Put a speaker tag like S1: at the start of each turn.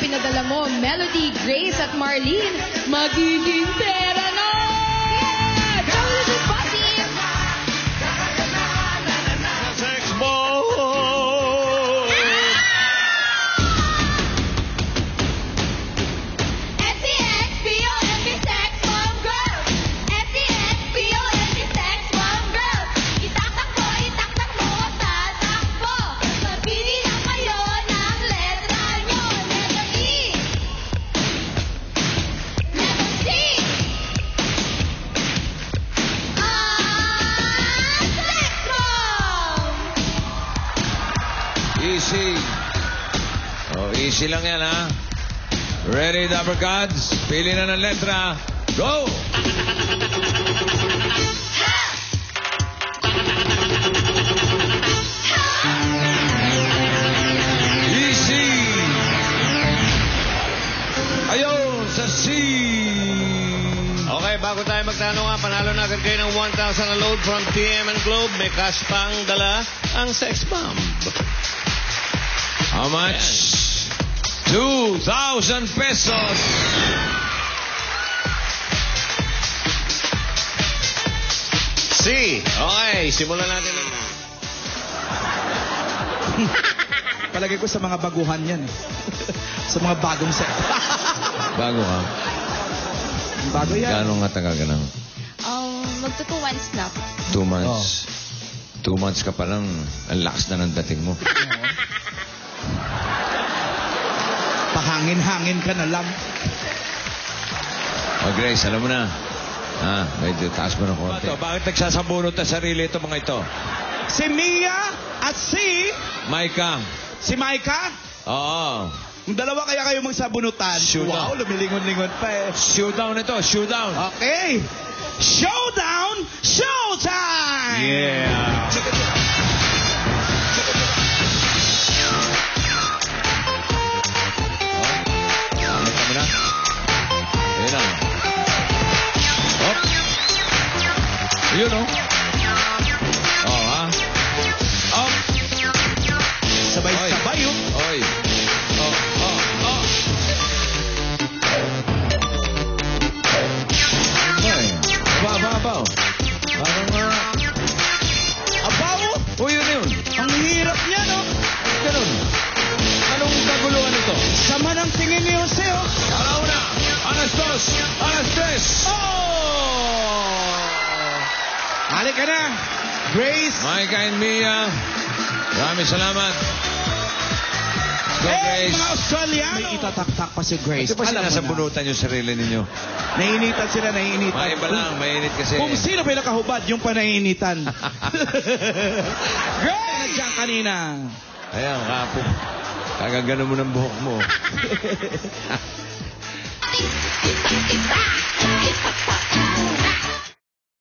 S1: pinadala mo, Melody, Grace at Marlene, magiging pera na! Yeah! Jonas and Bossy!
S2: Sex ball!
S3: FTX, B-O-M-B, sex bomb girl! FTX, B-O-M-B, sex bomb girl! Itatakbo, tatakbo! Mapili lang kayo ng letra nyo! Letter E! Letter C! Sex bomb!
S2: Easy. Oh, easy lang yan, ha? Ready, Dapper Gods? Pili na ng letra. Go! Easy! Ayun, sa C! Okay, bago tayo magtanong nga, panalo na agad kayo ng 1,000 na load from TM and Globe. May cash pang dala ang Sex Bomb. How much? 2,000 pesos. C. Okay, simulan natin.
S4: Palagay ko sa mga baguhan yan. Sa mga bagong set.
S2: Bago ha?
S4: Bago yan.
S2: Gano'ng katagal ka nang?
S3: Magto 2 months na.
S2: 2 months. 2 months ka pa lang. Ang lakas na ng dating mo.
S4: Pahangin-hangin ka na lang.
S2: Oh, Grace, alam mo na. Medyo taas mo ng konti. Bakit nagsasabunot na sarili ito mga ito?
S4: Si Mia at si...
S2: Maika.
S4: Si Maika?
S2: Oo.
S4: Yung dalawa kaya kayo magsabunutan.
S2: Showdown.
S4: Wow, lumilingon-lingon pa eh.
S2: Showdown ito, showdown.
S4: Okay. Showdown! Showtime!
S2: Yeah. Kami na. Ayan na. Hop. Ayun o. Oh, ha? Hop.
S4: Sabay-sabay yun.
S2: Oy. Oh, oh, oh. Ay. Aba. Parang
S4: Abaw!
S2: oh, yun.
S4: Ang hirap niya, no?
S2: Ganun. Anong kaguluhan ito?
S4: Sama ng tingin ni Jose, oh.
S2: Alauna. Alas dos. Alas tres.
S4: Oh! Halika na. Grace.
S2: Micah and Mia. Maraming salamat. Go,
S4: Hey,
S2: Grace.
S4: mga Australiano. May itataktak pa si Grace.
S2: Ito pa
S4: Alam mo na.
S2: sinasabunutan yung sarili ninyo.
S4: Naiinitan sila, naiinitan.
S2: Maiba lang, mainit kasi.
S4: Kung sino pa yung nakahubad, yung pa naiinitan. Grace! Nandiyan kanina.
S2: Ayan, kapo. Kagagano mo ng buhok mo.